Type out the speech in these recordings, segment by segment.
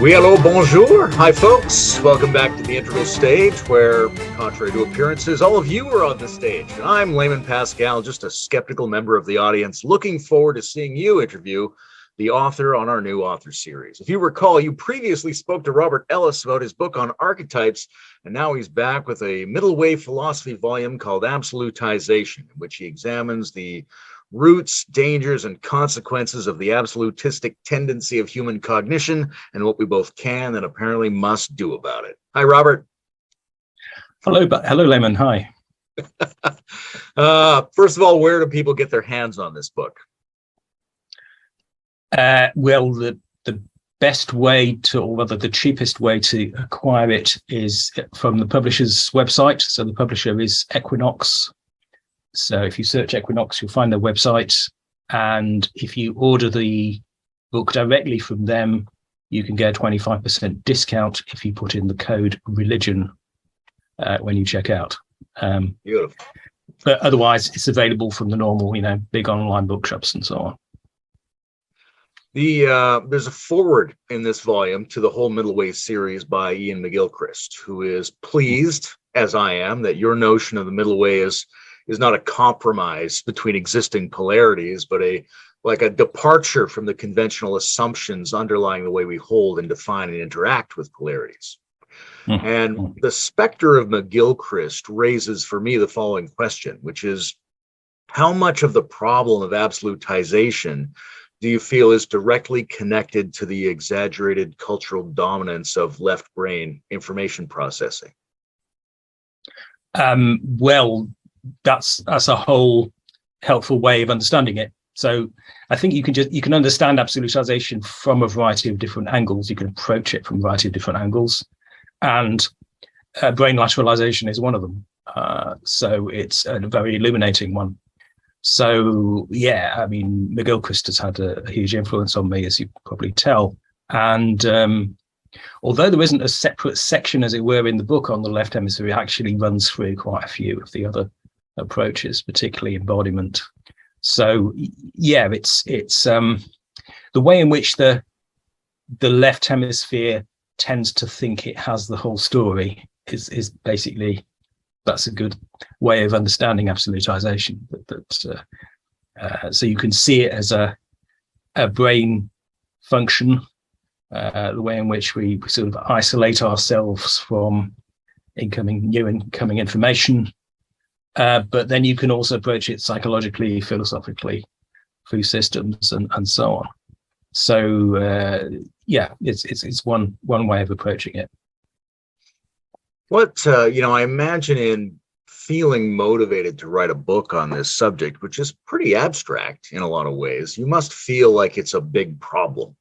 Oui, hello, bonjour. Hi, folks. Welcome back to the Integral Stage, where, contrary to appearances, all of you are on the stage. And I'm Layman Pascal, just a skeptical member of the audience, looking forward to seeing you interview the author on our new author series. If you recall, you previously spoke to Robert Ellis about his book on archetypes, and now he's back with a middle way philosophy volume called Absolutization, in which he examines the roots, dangers, and consequences of the absolutistic tendency of human cognition and what we both can and apparently must do about it. Hi, Robert. Hello, Layman. Hi. First of all, where do people get their hands on this book? Well, the best way to, or rather the cheapest way to acquire it is from the publisher's website. So the publisher is Equinox. So if you search Equinox, you'll find their website. And if you order the book directly from them, you can get a 25% discount if you put in the code religion when you check out. Beautiful. But otherwise, it's available from the normal, big online bookshops and so on. There's a foreword in this volume to the whole Middle Way series by Ian McGilchrist, who is pleased, as I am, that your notion of the Middle Way is not a compromise between existing polarities, but a departure from the conventional assumptions underlying the way we hold and define and interact with polarities. Mm-hmm. And the specter of McGilchrist raises for me the following question, which is, how much of the problem of absolutization do you feel is directly connected to the exaggerated cultural dominance of left brain information processing? Well, that's a whole helpful way of understanding it. So I think you can understand absolutization from a variety of different angles. You can approach it from a variety of different angles, and brain lateralization is one of them. So it's a very illuminating one. So yeah, I mean, McGilchrist has had a huge influence on me, as you probably tell. And although there isn't a separate section, as it were, in the book on the left hemisphere, it actually runs through quite a few of the other approaches, particularly embodiment. So yeah, it's the way in which the left hemisphere tends to think it has the whole story is basically, that's a good way of understanding absolutization. So you can see it as a brain function, the way in which we sort of isolate ourselves from new incoming information. But then you can also approach it psychologically, philosophically, through systems and so on. So yeah, it's one way of approaching it. What I imagine in feeling motivated to write a book on this subject, which is pretty abstract in a lot of ways, you must feel like it's a big problem.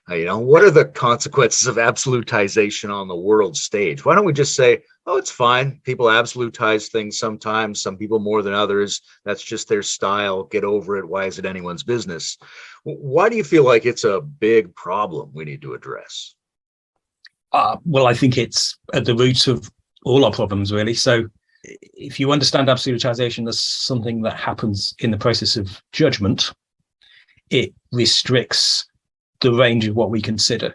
What are the consequences of absolutization on the world stage? Why don't we just say, oh, it's fine. People absolutize things sometimes, some people more than others. That's just their style. Get over it. Why is it anyone's business? Why do you feel like it's a big problem we need to address? Well, I think it's at the root of all our problems, really. So if you understand absolutization as something that happens in the process of judgment, it restricts the range of what we consider.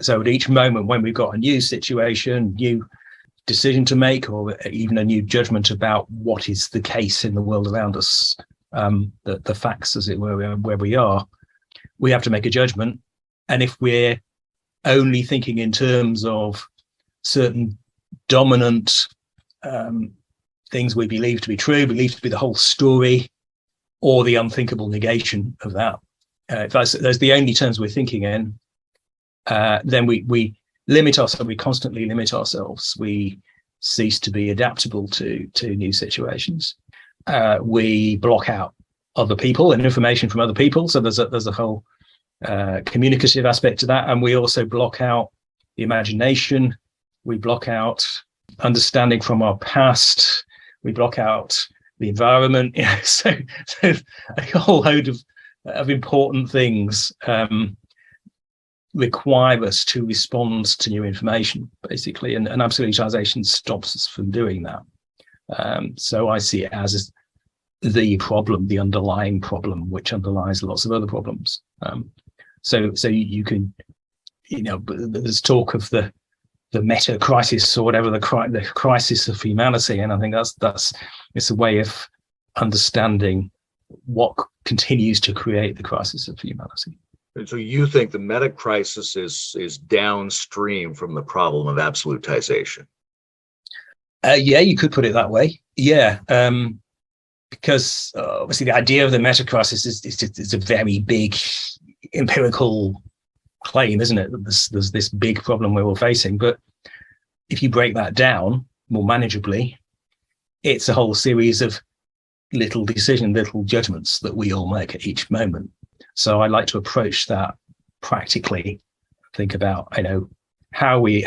So at each moment when we've got a new situation, new decision to make, or even a new judgment about what is the case in the world around us, the facts, as it were, where we are, we have to make a judgment. And if we're only thinking in terms of certain dominant things we believe to be true, believe to be the whole story, or the unthinkable negation of that, if those the only terms we're thinking in, then we limit ourselves. We constantly limit ourselves. We cease to be adaptable to new situations. We block out other people and information from other people. So there's a whole communicative aspect to that, and we also block out the imagination. We block out understanding from our past. We block out the environment. So a whole load of important things require us to respond to new information, basically, and absolutization stops us from doing that. So I see it as the problem, the underlying problem, which underlies lots of other problems. So you can there's talk of the meta crisis or whatever, the crisis of humanity, and I think it's a way of understanding what continues to create the crisis of humanity. And so you think the meta crisis is downstream from the problem of absolutization? Yeah, you could put it that way. Yeah, because obviously the idea of the meta crisis is a very big empirical claim, isn't it? There's this big problem we're all facing, but if you break that down more manageably, it's a whole series of little judgments that we all make at each moment. So I like to approach that practically, think about how we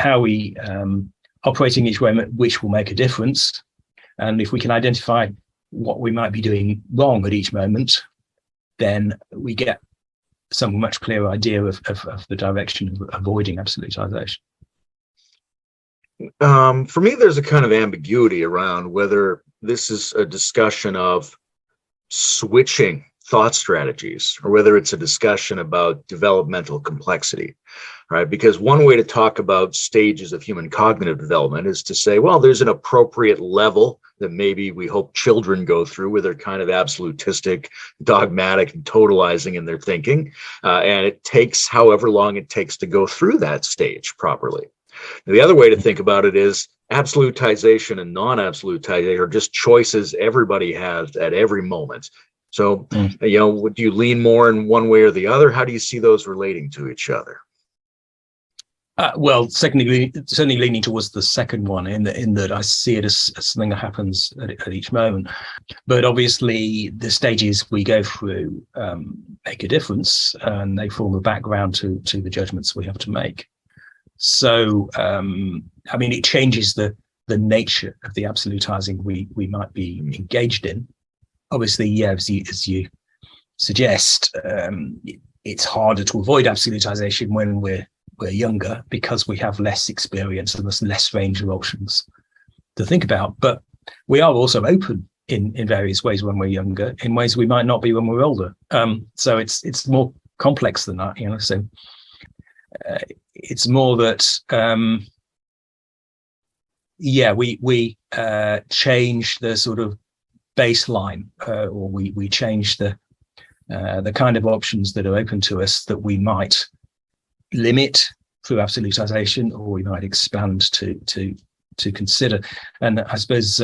operating each moment, which will make a difference, and if we can identify what we might be doing wrong at each moment, then we get some much clearer idea of the direction of avoiding absolutization. For me, there's a kind of ambiguity around whether this is a discussion of switching thought strategies or whether it's a discussion about developmental complexity, right? Because one way to talk about stages of human cognitive development is to say, well, there's an appropriate level that maybe we hope children go through where they're kind of absolutistic, dogmatic, and totalizing in their thinking. And it takes however long it takes to go through that stage properly. Now, the other way to think about it is absolutization and non-absolutization are just choices everybody has at every moment. So, would you lean more in one way or the other? How do you see those relating to each other? Well, certainly leaning towards the second one, in that I see it as something that happens at each moment. But obviously, the stages we go through make a difference, and they form a background to the judgments we have to make. So, it changes the nature of the absolutizing we might be engaged in. Obviously, yeah, as you suggest, it's harder to avoid absolutization when we're younger because we have less experience and there's less range of options to think about. But we are also open in various ways when we're younger, in ways we might not be when we're older. So it's more complex than that, So it's more that we change the sort of baseline, or we change the kind of options that are open to us that we might limit through absolutization, or we might expand to consider. And I suppose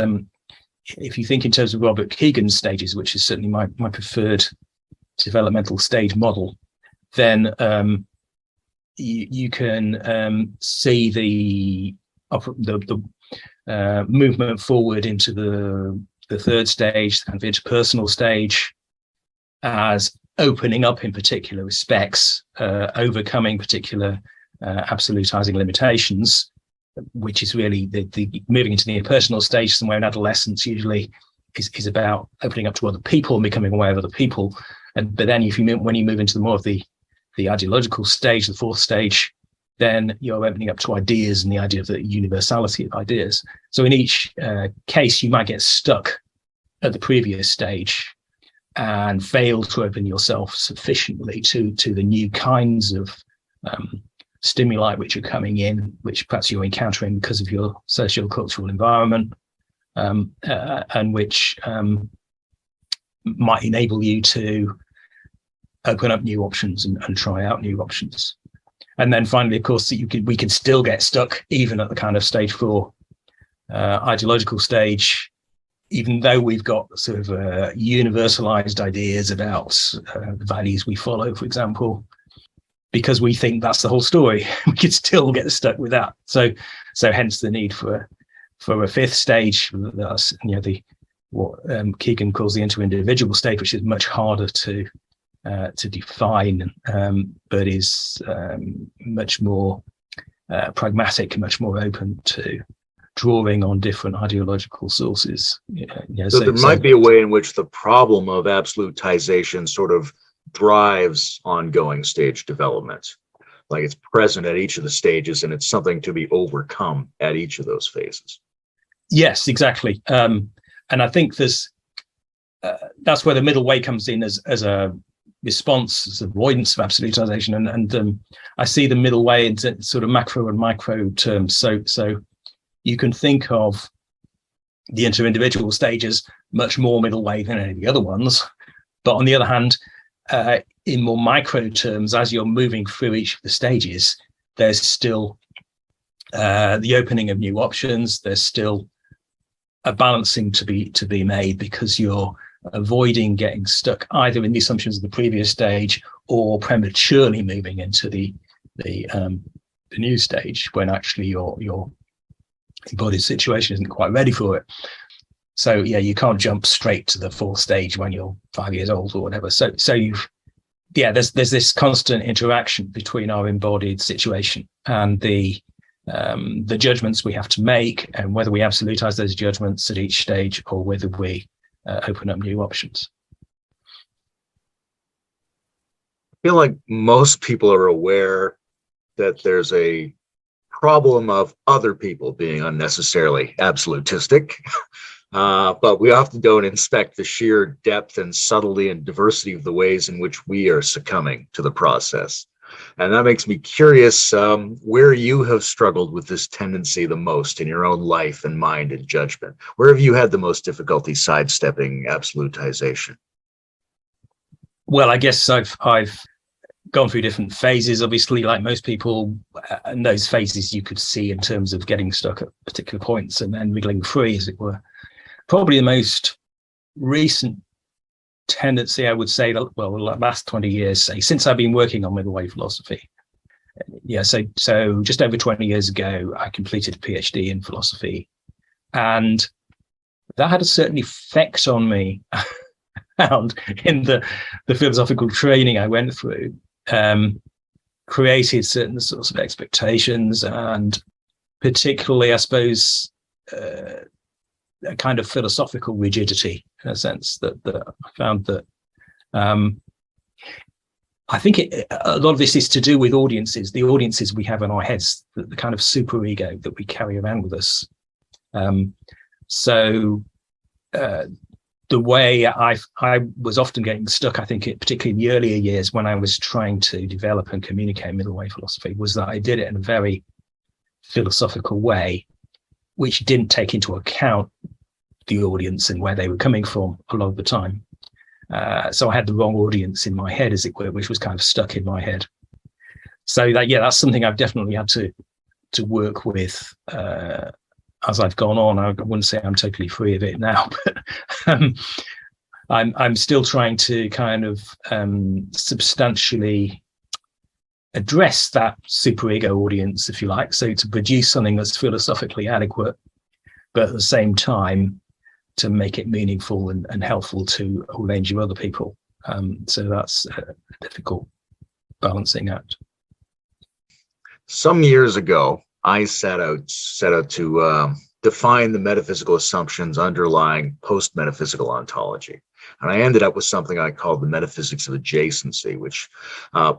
if you think in terms of Robert Kegan's stages, which is certainly my preferred developmental stage model, then you can see the movement forward into the third stage, kind of interpersonal stage, as opening up in particular respects, overcoming particular absolutizing limitations, which is really the moving into the impersonal stage somewhere in adolescence usually is about opening up to other people and becoming aware of other people. But then when you move into more of the ideological stage, the fourth stage, then you're opening up to ideas and the idea of the universality of ideas. So in each case, you might get stuck at the previous stage and fail to open yourself sufficiently to the new kinds of stimuli which are coming in, which perhaps you're encountering because of your social cultural environment, and which might enable you to open up new options and try out new options. And then finally, of course, we can still get stuck even at the kind of stage 4 ideological stage, even though we've got sort of universalized ideas about the values we follow, for example, because we think that's the whole story. We could still get stuck with that. So hence the need for a fifth stage. That's what Kegan calls the inter-individual stage, which is much harder to define, but is much more pragmatic and much more open to drawing on different ideological sources. So there might be a way in which the problem of absolutization sort of drives ongoing stage development, like it's present at each of the stages and it's something to be overcome at each of those phases. Yes, exactly. And I think that's where the middle way comes in as a response, it's avoidance of absolutization, and I see the middle way in sort of macro and micro terms. So you can think of the inter-individual stages much more middle way than any of the other ones, but on the other hand, in more micro terms, as you're moving through each of the stages, there's still the opening of new options. There's still a balancing to be made, because you're avoiding getting stuck either in the assumptions of the previous stage or prematurely moving into the new stage when actually your embodied situation isn't quite ready for it. So yeah, you can't jump straight to the fourth stage when you're 5 years old or whatever. So there's this constant interaction between our embodied situation and the judgments we have to make, and whether we absolutize those judgments at each stage or whether we open up new options. I feel like most people are aware that there's a problem of other people being unnecessarily absolutistic, but we often don't inspect the sheer depth and subtlety and diversity of the ways in which we are succumbing to the process. And that makes me curious where you have struggled with this tendency the most in your own life and mind and judgment. Where have you had the most difficulty sidestepping absolutization? Well, I guess I've gone through different phases, obviously, like most people, and those phases you could see in terms of getting stuck at particular points and then wriggling free, as it were. Probably the most recent tendency, I would say, the last 20 years, say, since I've been working on middle way philosophy. Yeah, so just over 20 years ago, I completed a PhD in philosophy, and that had a certain effect on me and in the philosophical training I went through, created certain sorts of expectations, and particularly, I suppose, a kind of philosophical rigidity, in a sense, that I found that I think a lot of this is to do with audiences, the audiences we have in our heads, the kind of super ego that we carry around with us. The way I was often getting stuck, I think, particularly in the earlier years when I was trying to develop and communicate middle way philosophy, was that I did it in a very philosophical way, which didn't take into account the audience and where they were coming from a lot of the time. So I had the wrong audience in my head, as it were, which was kind of stuck in my head. So that's something I've definitely had to work with as I've gone on. I wouldn't say I'm totally free of it now, but I'm still trying to kind of substantially address that superego audience, if you like, so to produce something that's philosophically adequate, but at the same time to make it meaningful and helpful to a range of other people. So that's a difficult balancing act. Some years ago, I set out to define the metaphysical assumptions underlying post-metaphysical ontology. And I ended up with something I called the metaphysics of adjacency, which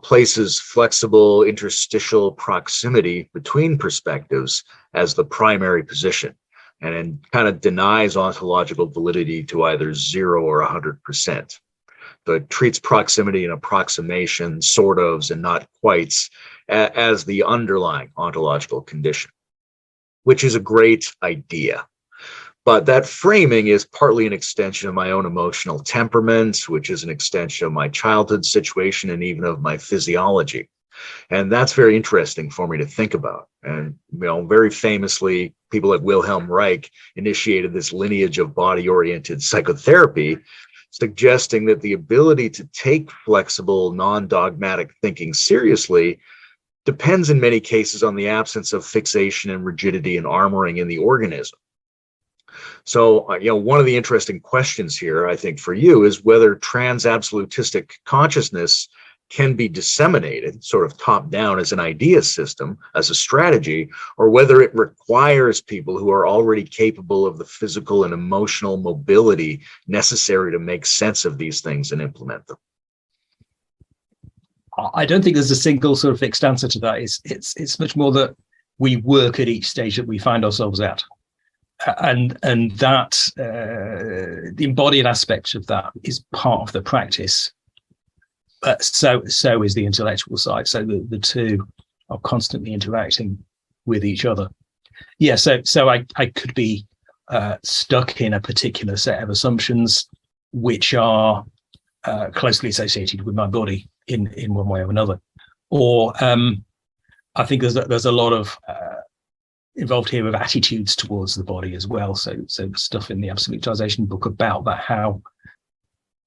places flexible interstitial proximity between perspectives as the primary position, and kind of denies ontological validity to either 0 or 100%. So it treats proximity and approximation, sort ofs, and not quites as the underlying ontological condition, which is a great idea. But that framing is partly an extension of my own emotional temperament, which is an extension of my childhood situation and even of my physiology. And that's very interesting for me to think about. And, very famously, people like Wilhelm Reich initiated this lineage of body-oriented psychotherapy, suggesting that the ability to take flexible, non-dogmatic thinking seriously depends in many cases on the absence of fixation and rigidity and armoring in the organism. So, one of the interesting questions here, I think, for you is whether trans-absolutistic consciousness can be disseminated sort of top down as an idea system, as a strategy, or whether it requires people who are already capable of the physical and emotional mobility necessary to make sense of these things and implement them. I don't think there's a single sort of fixed answer to that. It's much more that we work at each stage that we find ourselves at. And that the embodied aspect of that is part of the practice. so is the intellectual side. So the two are constantly interacting with each other. Yeah, so I could be stuck in a particular set of assumptions which are closely associated with my body in one way or another. Or I think there's a lot of involved here of attitudes towards the body as well. So the stuff in the Absolutization book about that, how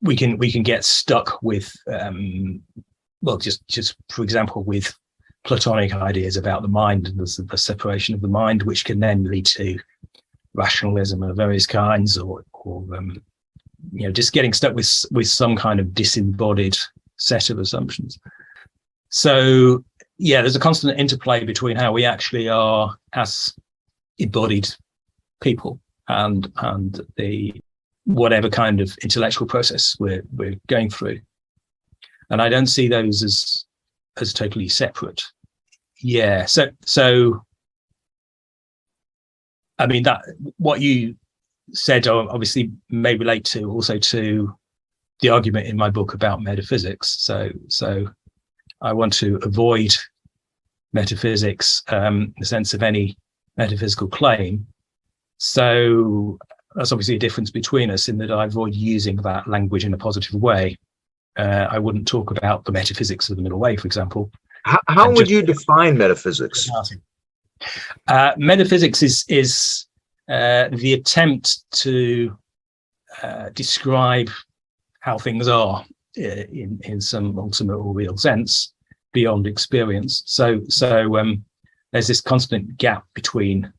we can get stuck with just for example with Platonic ideas about the mind and the separation of the mind, which can then lead to rationalism of various kinds, or just getting stuck with some kind of disembodied set of assumptions. So yeah, there's a constant interplay between how we actually are as embodied people and the whatever kind of intellectual process we're going through. And I don't see those as totally separate. Yeah. So I mean, that what you said obviously may relate to the argument in my book about metaphysics. So I want to avoid metaphysics in the sense of any metaphysical claim. So that's obviously a difference between us in that I avoid using that language in a positive way. I wouldn't talk about the metaphysics of the middle way, for example. How would you define metaphysics? Metaphysics is the attempt to describe how things are in some ultimate or real sense beyond experience. So there's this constant gap between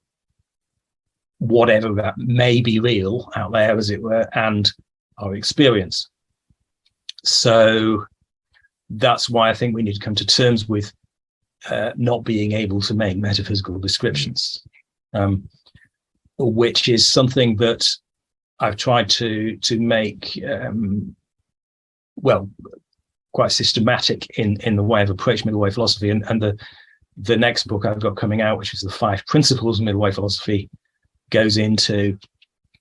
whatever that may be real out there, as it were, and our experience. So that's why I think we need to come to terms with not being able to make metaphysical descriptions, which is something that I've tried to make quite systematic in the way of approach middle way philosophy. And the next book I've got coming out, which is the 5 Principles of Middle Way Philosophy, goes into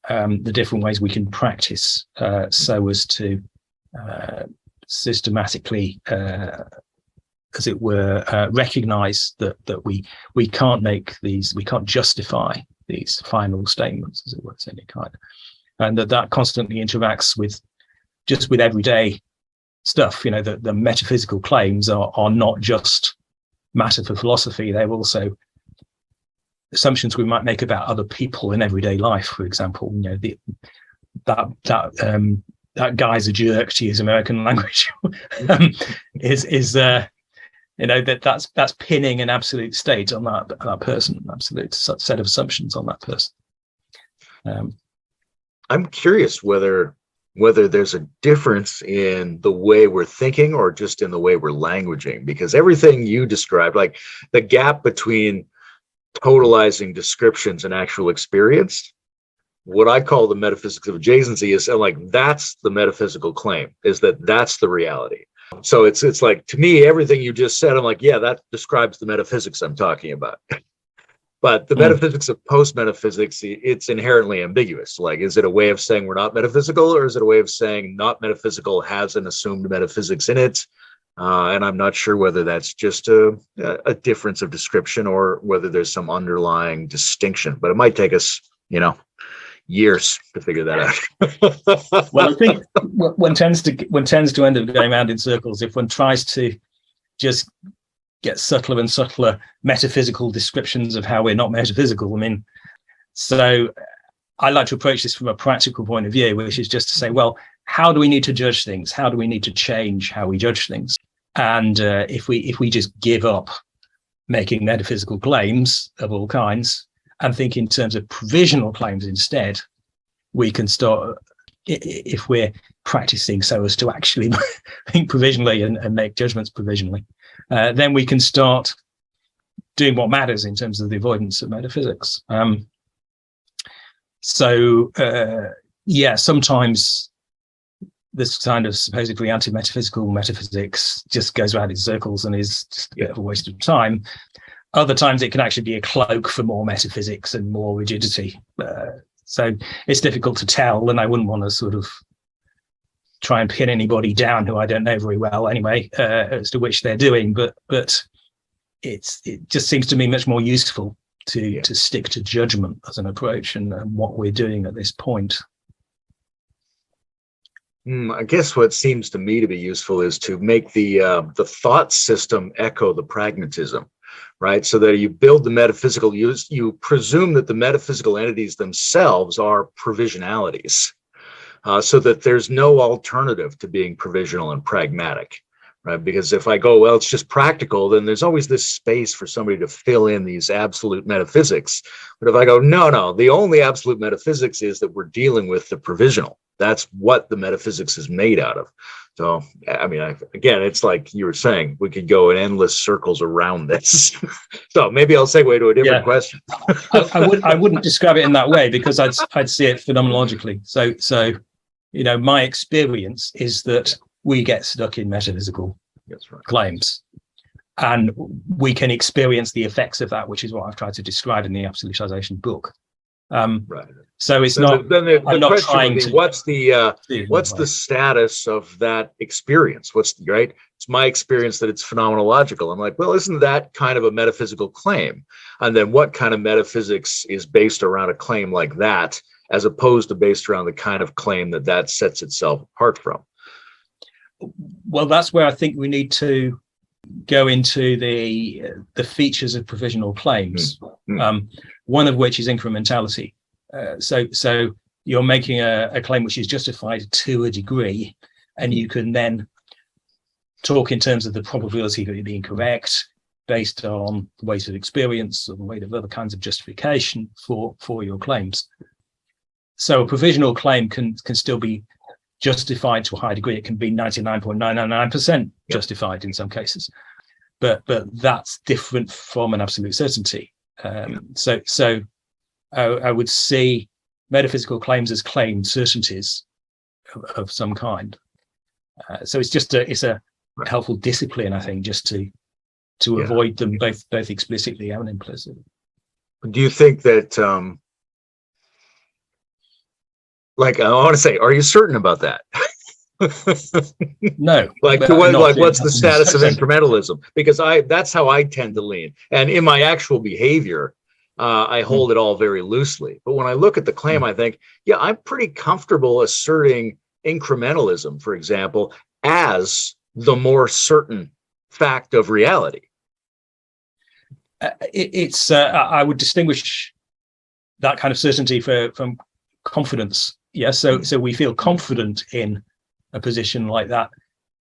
the different ways we can practice so as to systematically, as it were, recognize that we can't justify these final statements, as it were, of any kind, and that constantly interacts with everyday stuff. The metaphysical claims are not just matter for philosophy; they're also assumptions we might make about other people in everyday life. For example, that guy's a jerk, to use American language, that's pinning an absolute state on that person, an absolute set of assumptions on that person. I'm curious whether there's a difference in the way we're thinking or just in the way we're languaging, because everything you described, like the gap between totalizing descriptions and actual experience, what I call the metaphysics of adjacency is like, that's the metaphysical claim, is that's the reality. So it's like, to me, everything you just said, I'm like, yeah, that describes the metaphysics I'm talking about. But the metaphysics of post-metaphysics, it's inherently ambiguous. Like, is it a way of saying we're not metaphysical, or is it a way of saying not metaphysical has an assumed metaphysics in it? And I'm not sure whether that's just a difference of description or whether there's some underlying distinction. But it might take us, years to figure that out. Well, I think one tends to end up going around in circles if one tries to just get subtler and subtler metaphysical descriptions of how we're not metaphysical. I mean, so I like to approach this from a practical point of view, which is just to say, well, how do we need to judge things? How do we need to change how we judge things? And if we just give up making metaphysical claims of all kinds and think in terms of provisional claims instead, we can start, if we're practicing so as to actually think provisionally and make judgments provisionally, then we can start doing what matters in terms of the avoidance of metaphysics. Sometimes this kind of supposedly anti-metaphysical metaphysics just goes around in circles and is just a bit of a waste of time. Other times it can actually be a cloak for more metaphysics and more rigidity. So it's difficult to tell, and I wouldn't want to sort of try and pin anybody down who I don't know very well anyway, as to which they're doing, but it just seems to me much more useful to stick to judgment as an approach and what we're doing at this point. I guess what seems to me to be useful is to make the thought system echo the pragmatism, right? So that you build the metaphysical, you presume that the metaphysical entities themselves are provisionalities, so that there's no alternative to being provisional and pragmatic, right? Because if I go, well, it's just practical, then there's always this space for somebody to fill in these absolute metaphysics. But if I go, no, the only absolute metaphysics is that we're dealing with the provisional. That's what the metaphysics is made out of. So, I mean, again, it's like you were saying, we could go in endless circles around this. So maybe I'll segue to a different question. I wouldn't describe it in that way, because I'd see it phenomenologically. So, my experience is that we get stuck in metaphysical claims, and we can experience the effects of that, which is what I've tried to describe in the Absolutization book. Right. So it's not. Then the I'm not question trying would be, to. What's the status of that experience? Right? It's my experience that it's phenomenological. I'm like, well, isn't that kind of a metaphysical claim? And then what kind of metaphysics is based around a claim like that, as opposed to based around the kind of claim that sets itself apart from? Well, that's where I think we need to go into the features of provisional claims. One of which is incrementality. So you're making a claim which is justified to a degree, and you can then talk in terms of the probability of it being correct based on the weight of experience or the weight of other kinds of justification for your claims. So a provisional claim can still be justified to a high degree. It can be 99.999% justified in some cases, but that's different from an absolute certainty. So I would see metaphysical claims as claimed certainties of some kind. So it's a helpful discipline, I think, just to avoid them both explicitly and implicitly. Do you think that, I want to say, are you certain about that? No. What's the status of incrementalism? Because that's how I tend to lean. And in my actual behavior, I hold it all very loosely. But when I look at the claim, I think, I'm pretty comfortable asserting incrementalism, for example, as the more certain fact of reality. I would distinguish that kind of certainty from confidence. So we feel confident in a position like that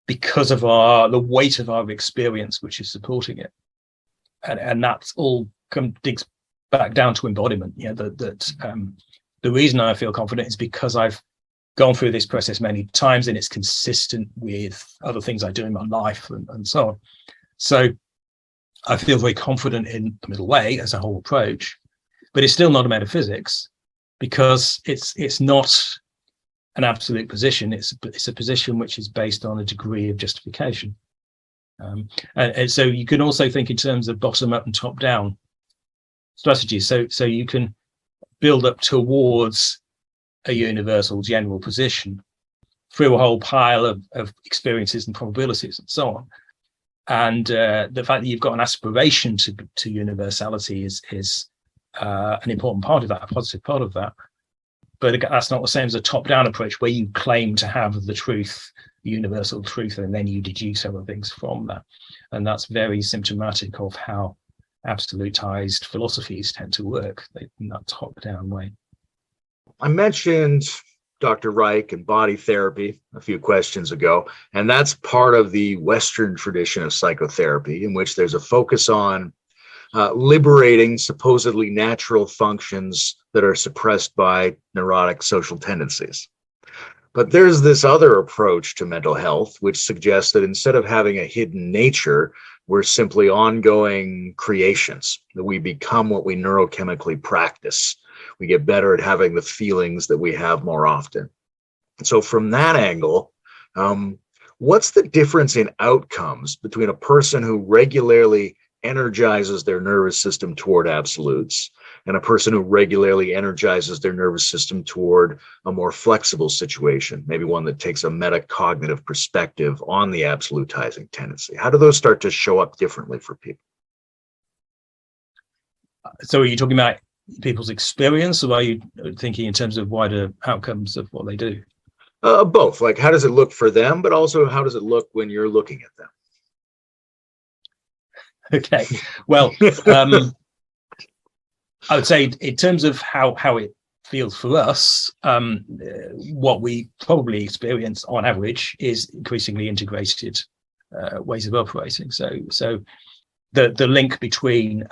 because of the weight of our experience, which is supporting it, and that's all digs back down to embodiment. The reason I feel confident is because I've gone through this process many times, and it's consistent with other things I do in my life and so on. So I feel very confident in the middle way as a whole approach, but it's still not a metaphysics, because it's not an absolute position. It's a position which is based on a degree of justification. And so you can also think in terms of bottom up and top down strategies. So you can build up towards a universal general position through a whole pile of experiences and probabilities and so on. And the fact that you've got an aspiration to universality is an important part of that, a positive part of that. But that's not the same as a top-down approach where you claim to have the truth, the universal truth, and then you deduce other things from that. And that's very symptomatic of how absolutized philosophies tend to work in that top-down way. I mentioned Dr. Reich and body therapy a few questions ago, and that's part of the Western tradition of psychotherapy, in which there's a focus on liberating supposedly natural functions that are suppressed by neurotic social tendencies. But there's this other approach to mental health, which suggests that instead of having a hidden nature, we're simply ongoing creations, that we become what we neurochemically practice. We get better at having the feelings that we have more often. So from that angle, what's the difference in outcomes between a person who regularly energizes their nervous system toward absolutes, and a person who regularly energizes their nervous system toward a more flexible situation, maybe one that takes a metacognitive perspective on the absolutizing tendency? How do those start to show up differently for people? So are you talking about people's experience, or are you thinking in terms of wider outcomes of what they do? Both. Like, how does it look for them, but also how does it look when you're looking at them? Okay. Well, I would say in terms of how it feels for us, what we probably experience on average is increasingly integrated ways of operating. So the link between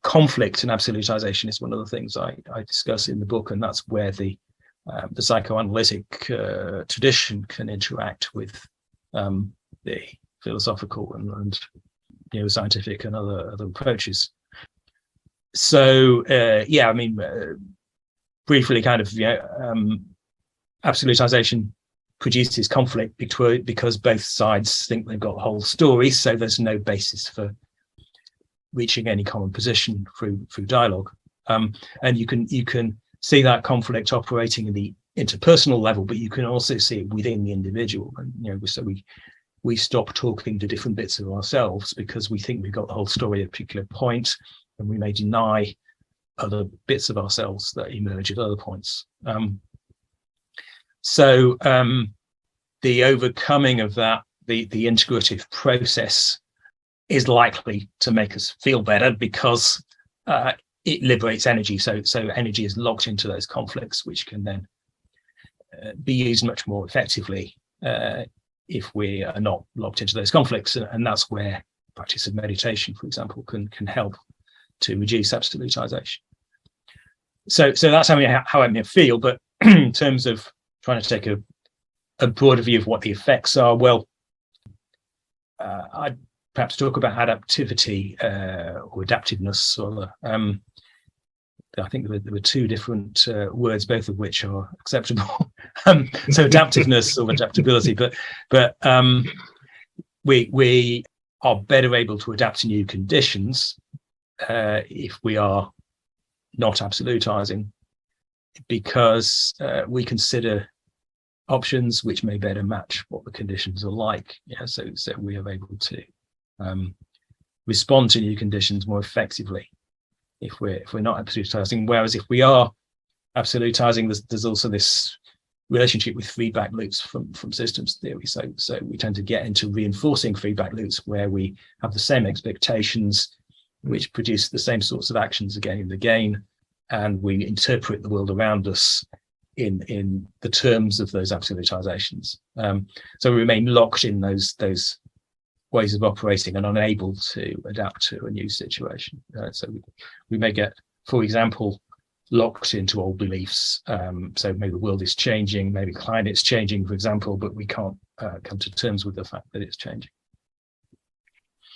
conflict and absolutization is one of the things I discuss in the book, and that's where the psychoanalytic tradition can interact with the philosophical and neuroscientific and other approaches. So I mean, briefly, kind of, absolutization produces conflict because both sides think they've got the whole story, so there's no basis for reaching any common position through dialogue. And you can see that conflict operating in the interpersonal level, but you can also see it within the individual. And so we stop talking to different bits of ourselves because we think we've got the whole story at a particular point, and we may deny other bits of ourselves that emerge at other points. So the overcoming of that, the integrative process, is likely to make us feel better because it liberates energy. So energy is locked into those conflicts, which can then be used much more effectively if we are not locked into those conflicts. And that's where practice of meditation, for example, can help to reduce absolutization. So that's how it may feel. But in terms of trying to take a broader view of what the effects are, well, I'd perhaps talk about adaptivity or adaptiveness. Or I think there were two different words, both of which are acceptable. So adaptiveness or adaptability, but we are better able to adapt to new conditions if we are not absolutizing, because we consider options which may better match what the conditions are like. So we are able to respond to new conditions more effectively if we're not absolutizing. Whereas if we are absolutizing, there's also this relationship with feedback loops from systems theory. So we tend to get into reinforcing feedback loops where we have the same expectations, which produce the same sorts of actions again and again, and we interpret the world around us in the terms of those absolutizations. So we remain locked in those ways of operating and unable to adapt to a new situation. So we may get, for example, locked into old beliefs. So maybe the world is changing, maybe climate's changing, for example, but we can't come to terms with the fact that it's changing.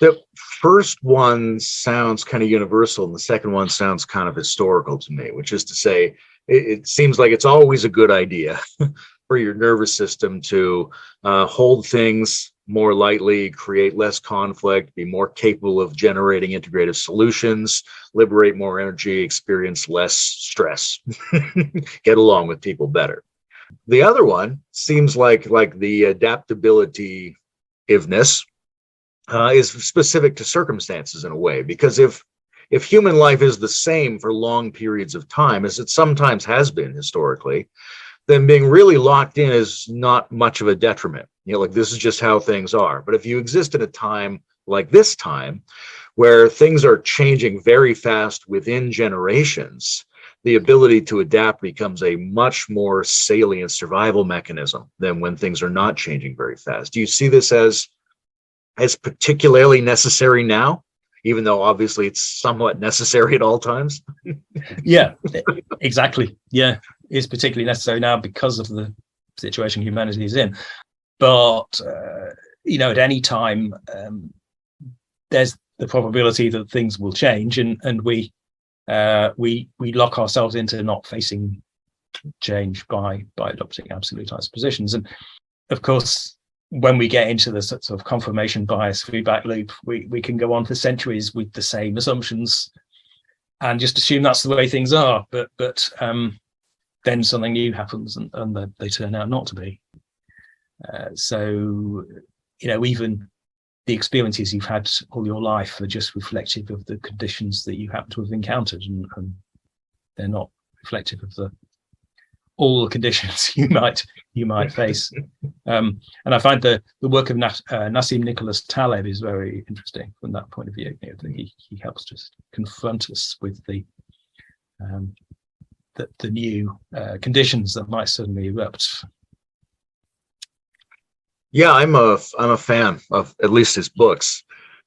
The first one sounds kind of universal, and the second one sounds kind of historical to me, which is to say, it seems like it's always a good idea for your nervous system to hold things more lightly, create less conflict, be more capable of generating integrative solutions, liberate more energy, experience less stress, get along with people better. The other one seems like the adaptability-iveness is specific to circumstances in a way, because if human life is the same for long periods of time, as it sometimes has been historically, then being really locked in is not much of a detriment. Like, this is just how things are. But if you exist at a time like this time, where things are changing very fast within generations, the ability to adapt becomes a much more salient survival mechanism than when things are not changing very fast. Do you see this as particularly necessary now, even though obviously it's somewhat necessary at all times? Yeah, exactly. Yeah, it's particularly necessary now because of the situation humanity is in. But at any time, there's the probability that things will change, and we lock ourselves into not facing change by adopting absolutized positions. And of course, when we get into the sort of confirmation bias feedback loop, we can go on for centuries with the same assumptions and just assume that's the way things are. But then something new happens and they turn out not to be. So, even the experiences you've had all your life are just reflective of the conditions that you happen to have encountered, and they're not reflective of all the conditions you might face. And I find the work of Nassim Nicholas Taleb is very interesting from that point of view. He helps just confront us with the new conditions that might suddenly erupt. Yeah, I'm a fan of at least his books,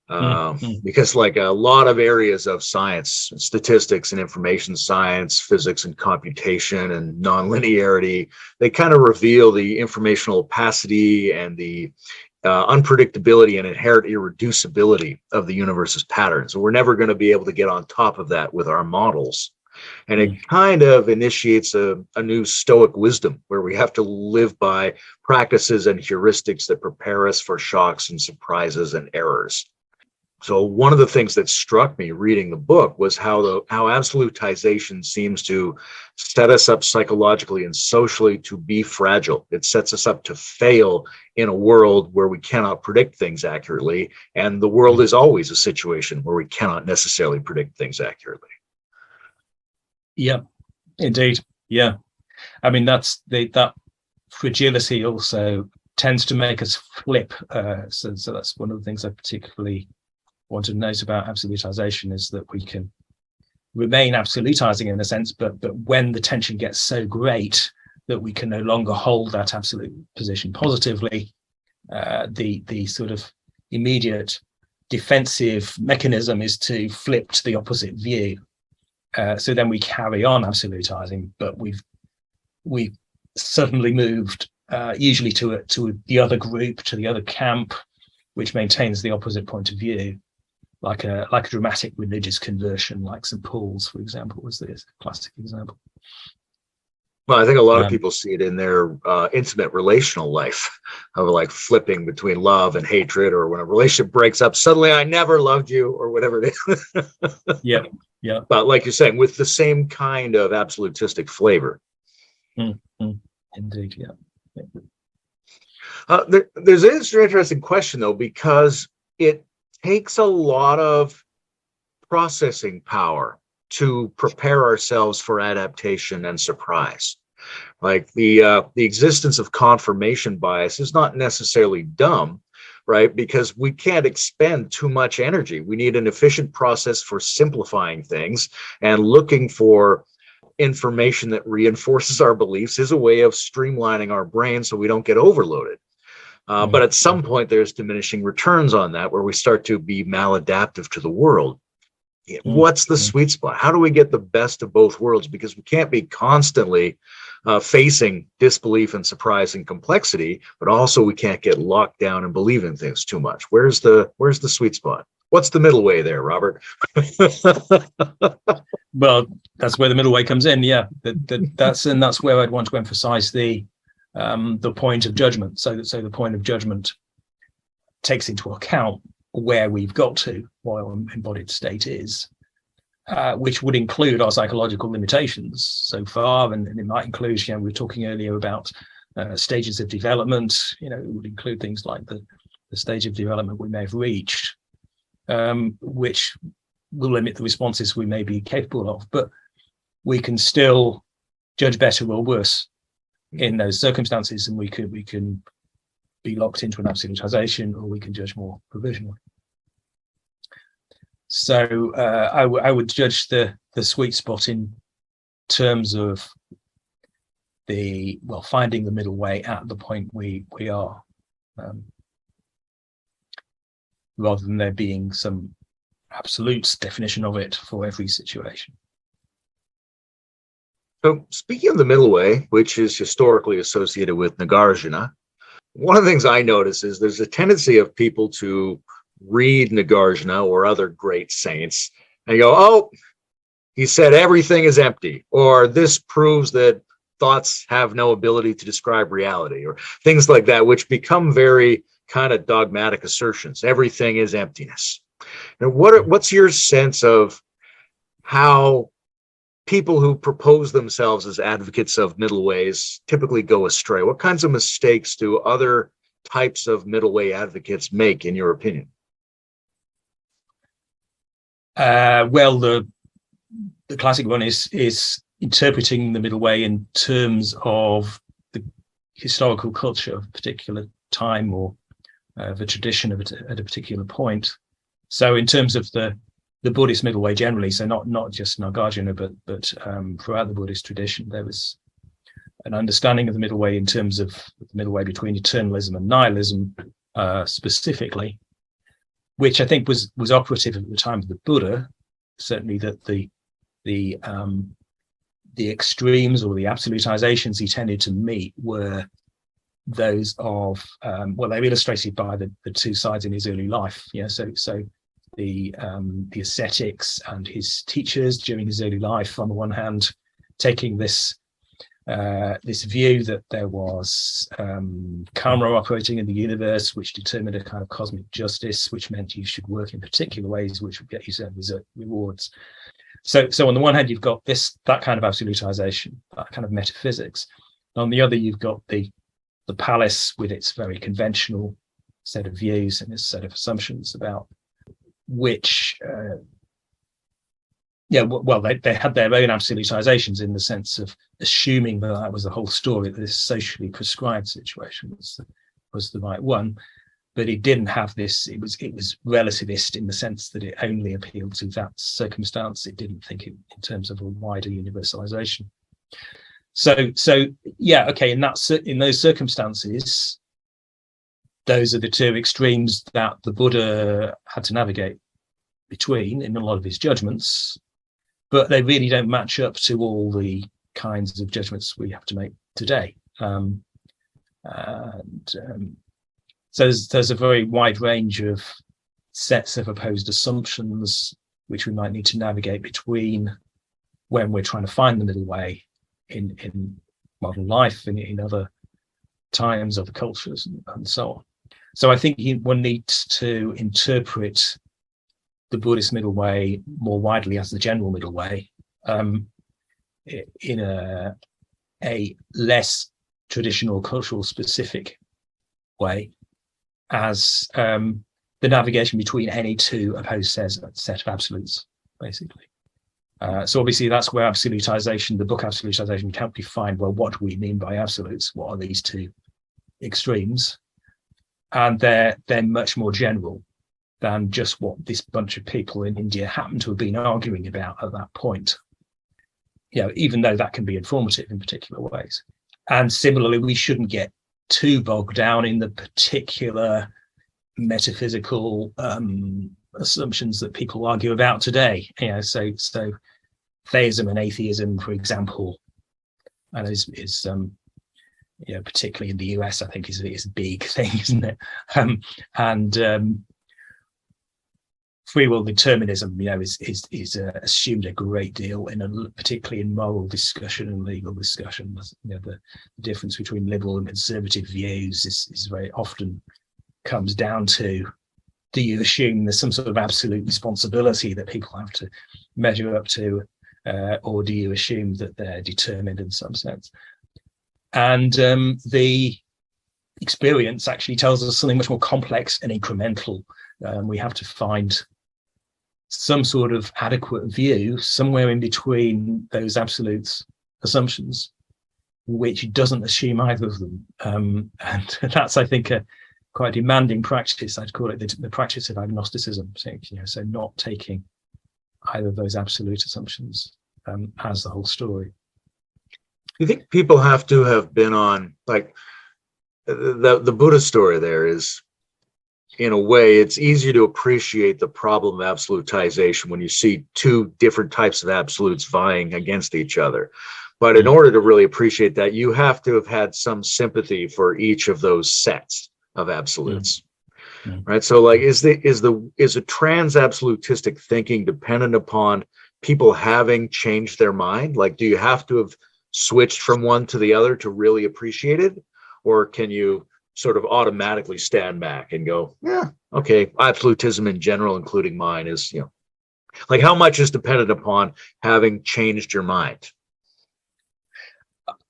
because like a lot of areas of science, statistics and information science, physics and computation and non-linearity, they kind of reveal the informational opacity and the unpredictability and inherent irreducibility of the universe's patterns. And we're never going to be able to get on top of that with our models. And it kind of initiates a new Stoic wisdom where we have to live by practices and heuristics that prepare us for shocks and surprises and errors. So one of the things that struck me reading the book was how absolutization seems to set us up psychologically and socially to be fragile. It sets us up to fail in a world where we cannot predict things accurately. And the world is always a situation where we cannot necessarily predict things accurately. Yeah, indeed. Yeah. I mean, that fragility also tends to make us flip. So that's one of the things I particularly want to note about absolutization, is that we can remain absolutizing in a sense, but when the tension gets so great that we can no longer hold that absolute position positively, the sort of immediate defensive mechanism is to flip to the opposite view. So then we carry on absolutizing, but we've suddenly moved usually to the other group, to the other camp, which maintains the opposite point of view, like a dramatic religious conversion, like St. Paul's, for example, was this classic example. Well, I think a lot of people see it in their intimate relational life, of like flipping between love and hatred, or when a relationship breaks up, suddenly I never loved you, or whatever it is. Yeah. But like you're saying, with the same kind of absolutistic flavor. Indeed, yeah. There's an interesting question, though, because it takes a lot of processing power to prepare ourselves for adaptation and surprise. Like the existence of confirmation bias is not necessarily dumb, right? Because we can't expend too much energy. We need an efficient process for simplifying things, and looking for information that reinforces our beliefs is a way of streamlining our brain so we don't get overloaded. But at some point, there's diminishing returns on that, where we start to be maladaptive to the world. What's the sweet spot? How do we get the best of both worlds? Because we can't be constantly facing disbelief and surprise and complexity, but also we can't get locked down and believe in things too much. Where's the sweet spot? What's the middle way there, Robert? Well, that's where the middle way comes in. Yeah, that's where I'd want to emphasize the point of judgment. So the point of judgment takes into account where we've got to, what our embodied state is, which would include our psychological limitations so far, and it might include, we were talking earlier about stages of development. It would include things like the stage of development we may have reached, which will limit the responses we may be capable of, but we can still judge better or worse in those circumstances, and we can be locked into an absolutization, or we can judge more provisionally. So I would judge the sweet spot in terms of finding the middle way at the point we are, rather than there being some absolute definition of it for every situation. So speaking of the middle way, which is historically associated with Nagarjuna, one of the things I notice is there's a tendency of people to read Nagarjuna or other great saints and go, oh, he said everything is empty, or this proves that thoughts have no ability to describe reality, or things like that, which become very kind of dogmatic assertions. Everything is emptiness. And what's your sense of how people who propose themselves as advocates of middle ways typically go astray? What kinds of mistakes do other types of middle way advocates make, in your opinion? Well, the classic one is interpreting the middle way in terms of the historical culture of a particular time, or the tradition at a particular point. So in terms of the Buddhist middle way generally, so not just Nagarjuna, but throughout the Buddhist tradition, there was an understanding of the middle way in terms of the middle way between eternalism and nihilism, specifically, which I think was operative at the time of the Buddha. Certainly, that the extremes, or the absolutizations he tended to meet, were those of they were illustrated by the two sides in his early life. So the ascetics and his teachers during his early life, on the one hand, taking this view that there was karma operating in the universe, which determined a kind of cosmic justice, which meant you should work in particular ways which would get you certain rewards. So on the one hand, you've got that kind of absolutization, that kind of metaphysics. On the other, you've got the palace with its very conventional set of views and its set of assumptions about which they had their own absolutizations, in the sense of assuming that was the whole story, that this socially prescribed situation was the right one. But it didn't have this. It was relativist in the sense that it only appealed to that circumstance. It didn't think in terms of a wider universalization. So yeah, okay. In those circumstances, those are the two extremes that the Buddha had to navigate between in a lot of his judgments, but they really don't match up to all the kinds of judgments we have to make today. So there's a very wide range of sets of opposed assumptions which we might need to navigate between when we're trying to find the middle way in modern life, in other times, other cultures, and so on. So I think one needs to interpret the Buddhist middle way more widely as the general middle way, in a less traditional, cultural specific way, as the navigation between any two opposed set of absolutes, basically. So obviously that's where absolutization, the book Absolutization, can define, well, what do we mean by absolutes? What are these two extremes? And they're much more general than just what this bunch of people in India happen to have been arguing about at that point. Even though that can be informative in particular ways. And similarly, we shouldn't get too bogged down in the particular metaphysical assumptions that people argue about today. So theism and atheism, for example, and is particularly in the US, I think is a big thing, isn't it? And free will determinism, is assumed a great deal, particularly in moral discussion and legal discussion. The difference between liberal and conservative views is very often comes down to, do you assume there's some sort of absolute responsibility that people have to measure up to, or do you assume that they're determined in some sense? And the experience actually tells us something much more complex and incremental. We have to find some sort of adequate view somewhere in between those absolute assumptions, which doesn't assume either of them. And that's, I think, a quite demanding practice. I'd call it the practice of agnosticism. So not taking either of those absolute assumptions as the whole story. You think people have to have been on, like, the Buddha story there is, in a way, it's easier to appreciate the problem of absolutization when you see two different types of absolutes vying against each other. But in order to really appreciate that, you have to have had some sympathy for each of those sets of absolutes. Right? So, like, is a trans-absolutistic thinking dependent upon people having changed their mind? Like, do you have to have switched from one to the other to really appreciate it? Or can you sort of automatically stand back and go, yeah, okay, absolutism in general, including mine, is, like, how much is dependent upon having changed your mind?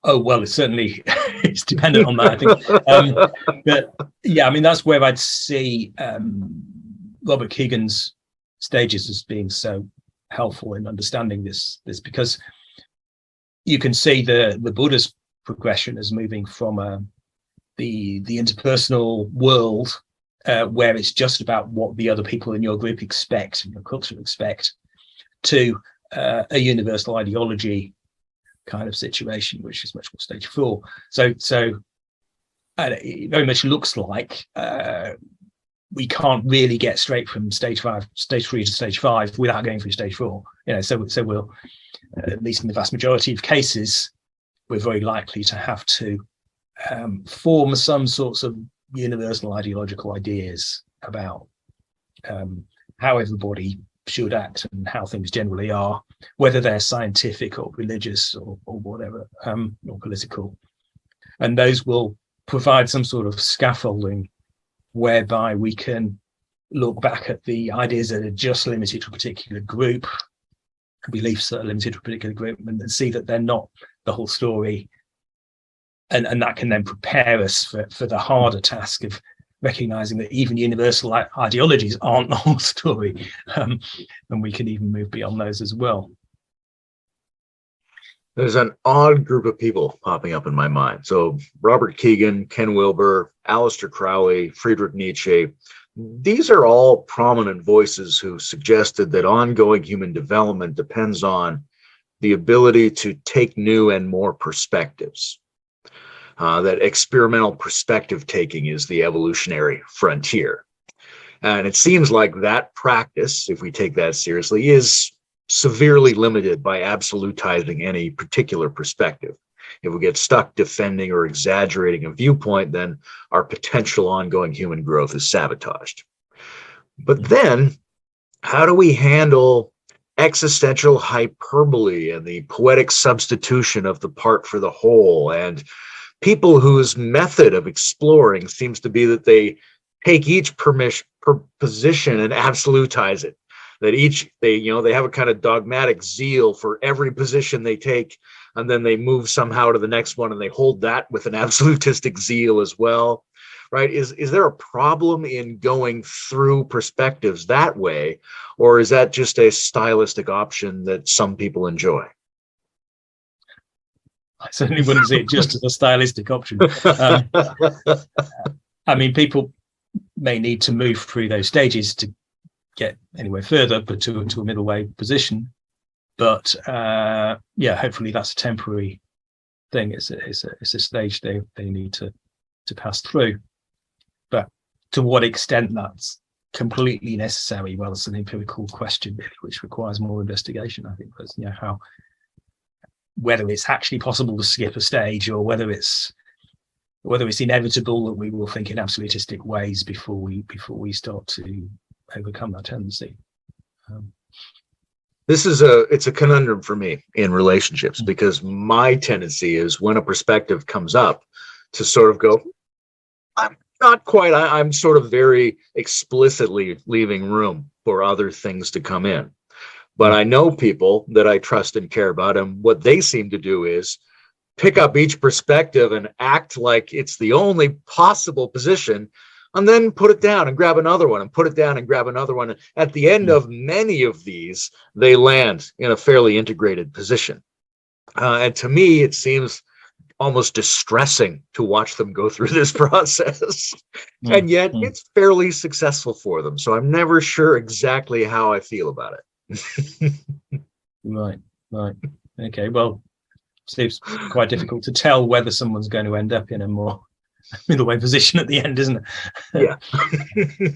Oh, well, it's certainly it's dependent on that, I think. But yeah, I mean, that's where I'd see Robert Kegan's stages as being so helpful in understanding this because you can see the Buddha's progression as moving from the interpersonal world where it's just about what the other people in your group expect and your culture expect, to a universal ideology kind of situation, which is much more stage 4. So it very much looks like we can't really get straight from stage 3 to stage 5 without going through stage 4. So we'll, at least in the vast majority of cases, we're very likely to have to form some sorts of universal ideological ideas about how everybody should act and how things generally are, whether they're scientific or religious or whatever, or political. And those will provide some sort of scaffolding whereby we can look back at the ideas that are just limited to a particular group, beliefs that are limited to a particular group, and see that they're not the whole story. And that can then prepare us for the harder task of recognizing that even universal ideologies aren't the whole story, and we can even move beyond those as well. There's an odd group of people popping up in my mind. So Robert Kegan, Ken Wilber, Aleister Crowley, Friedrich Nietzsche, these are all prominent voices who suggested that ongoing human development depends on the ability to take new and more perspectives. That experimental perspective taking is the evolutionary frontier. And it seems like that practice, if we take that seriously, is severely limited by absolutizing any particular perspective. If we get stuck defending or exaggerating a viewpoint, then our potential ongoing human growth is sabotaged. But then, how do we handle existential hyperbole and the poetic substitution of the part for the whole, and people whose method of exploring seems to be that they take each position and absolutize it? That they have a kind of dogmatic zeal for every position they take, and then they move somehow to the next one and they hold that with an absolutistic zeal as well, right? Is there a problem in going through perspectives that way, or is that just a stylistic option that some people enjoy? I certainly wouldn't see it just as a stylistic option. I mean, people may need to move through those stages to get anywhere further, but to a middle way position. But hopefully that's a temporary thing. It's a stage they need to pass through. But to what extent that's completely necessary, well, it's an empirical question really, which requires more investigation, I think. Because whether it's actually possible to skip a stage, or whether it's inevitable that we will think in absolutistic ways before we start to overcome that tendency. It's a conundrum for me in relationships, because my tendency is, when a perspective comes up, to sort of go, I'm not quite, I'm sort of very explicitly leaving room for other things to come in. But I know people that I trust and care about, and what they seem to do is pick up each perspective and act like it's the only possible position, and then put it down and grab another one, and put it down and grab another one. At the end of many of these, they land in a fairly integrated position. And to me, it seems almost distressing to watch them go through this process. And yet it's fairly successful for them. So I'm never sure exactly how I feel about it. Right. Okay, well, seems quite difficult to tell whether someone's going to end up in a more middle way position at the end, isn't it? Yeah.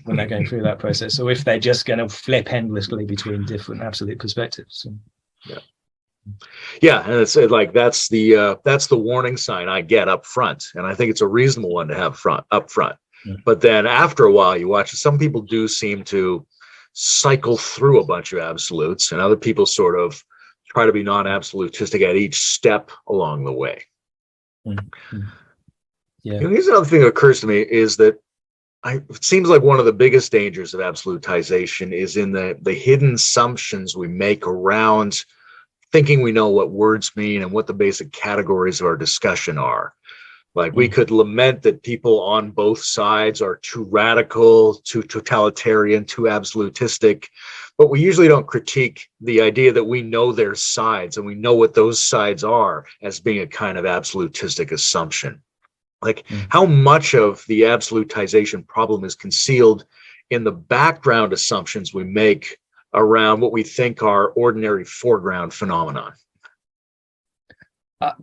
When they're going through that process. So if they're just going to flip endlessly between different absolute perspectives. Yeah, and it's like that's the warning sign I get up front, and I think it's a reasonable one to have up front. But then after a while, you watch, some people do seem to cycle through a bunch of absolutes, and other people sort of try to be non-absolutistic at each step along the way. Mm-hmm. Yeah. Here's another thing that occurs to me is that it seems like one of the biggest dangers of absolutization is in the hidden assumptions we make around thinking we know what words mean and what the basic categories of our discussion are. Like we could lament that people on both sides are too radical, too totalitarian, too absolutistic, but we usually don't critique the idea that we know their sides and we know what those sides are as being a kind of absolutistic assumption. Like how much of the absolutization problem is concealed in the background assumptions we make around what we think are ordinary foreground phenomenon?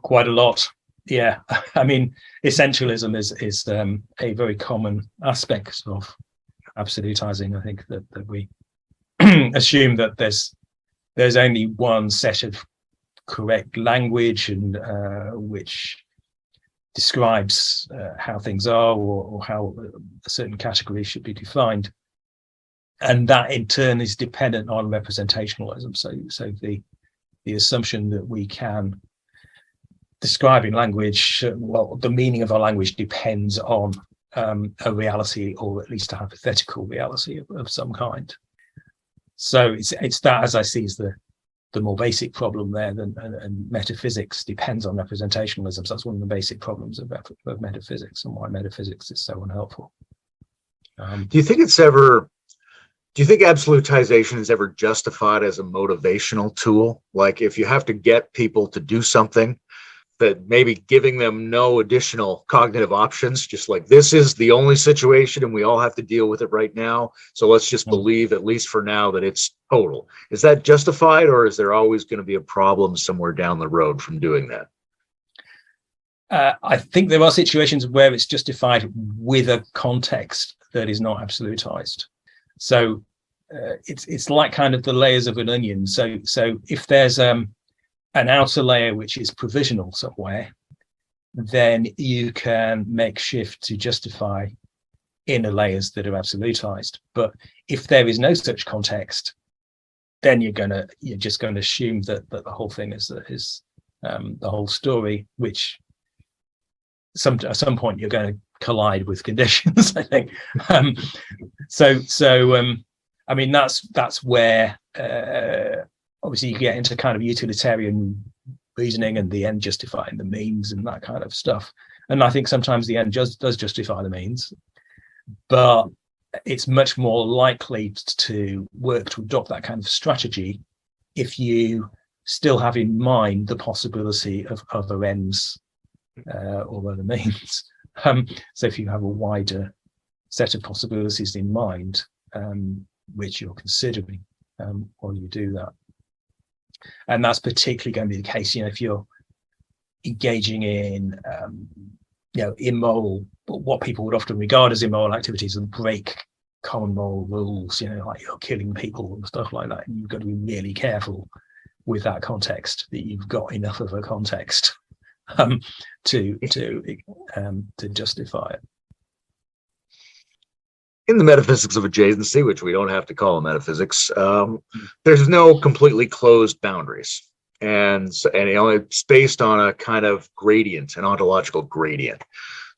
Quite a lot. Yeah, I mean, essentialism is a very common aspect of absolutizing. I think that we assume that there's only one set of correct language and which describes how things are or how a certain category should be defined, and that in turn is dependent on representationalism. So the assumption that we can describing language, well, the meaning of our language depends on a reality, or at least a hypothetical reality of some kind. So it's that, as I see, is the more basic problem there. And metaphysics depends on representationalism. So that's one of the basic problems of metaphysics and why metaphysics is so unhelpful. Do you think absolutization is ever justified as a motivational tool? Like if you have to get people to do something, that maybe giving them no additional cognitive options, just like this is the only situation and we all have to deal with it right now. So let's just believe, at least for now, that it's total. Is that justified, or is there always going to be a problem somewhere down the road from doing that? I think there are situations where it's justified with a context that is not absolutized. So it's like kind of the layers of an onion. So if there's an outer layer which is provisional somewhere, then you can make shift to justify inner layers that are absolutized. But if there is no such context, then you're just going to assume that the whole thing is the whole story, which at some point you're going to collide with conditions, I think. I mean, that's where obviously you get into kind of utilitarian reasoning and the end justifying the means and that kind of stuff. And I think sometimes the end does justify the means, but it's much more likely to work to adopt that kind of strategy if you still have in mind the possibility of other ends or other means. So if you have a wider set of possibilities in mind, which you're considering while you do that. And that's particularly going to be the case, if you're engaging in, immoral, what people would often regard as immoral activities and break common moral rules, like you're killing people and stuff like that. And you've got to be really careful with that context, that you've got enough of a context to justify it. In the metaphysics of adjacency, which we don't have to call a metaphysics, there's no completely closed boundaries, and it's based on a kind of gradient, an ontological gradient.